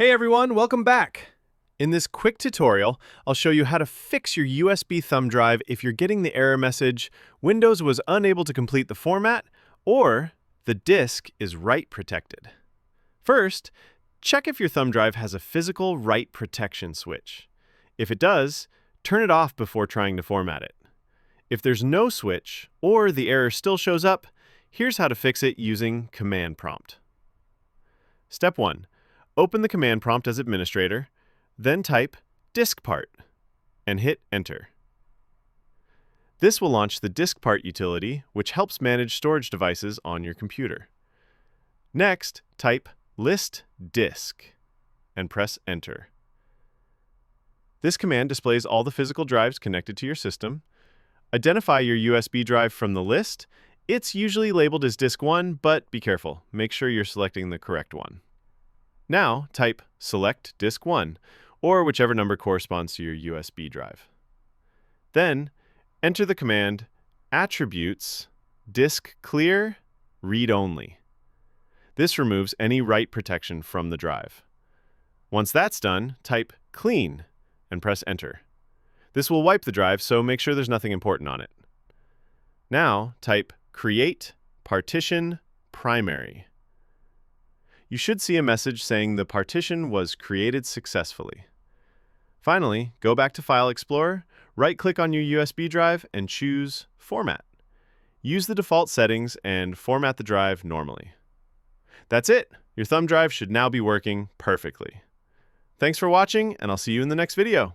Hey everyone, welcome back. In this quick tutorial, I'll show you how to fix your USB thumb drive if you're getting the error message, Windows was unable to complete the format, or the disk is write protected. First, check if your thumb drive has a physical write protection switch. If it does, turn it off before trying to format it. If there's no switch, or the error still shows up, here's how to fix it using Command Prompt. Step 1. Open the command prompt as administrator, then type DiskPart and hit Enter. This will launch the DiskPart utility, which helps manage storage devices on your computer. Next, type list disk and press Enter. This command displays all the physical drives connected to your system. Identify your USB drive from the list. It's usually labeled as Disk 1, but be careful. Make sure you're selecting the correct one. Now, type Select Disk 1, or whichever number corresponds to your USB drive. Then, enter the command Attributes Disk Clear Read Only. This removes any write protection from the drive. Once that's done, type Clean and press Enter. This will wipe the drive, so make sure there's nothing important on it. Now, type Create Partition Primary. You should see a message saying the partition was created successfully. Finally, go back to File Explorer, right-click on your USB drive, and choose Format. Use the default settings and format the drive normally. That's it! Your thumb drive should now be working perfectly. Thanks for watching, and I'll see you in the next video.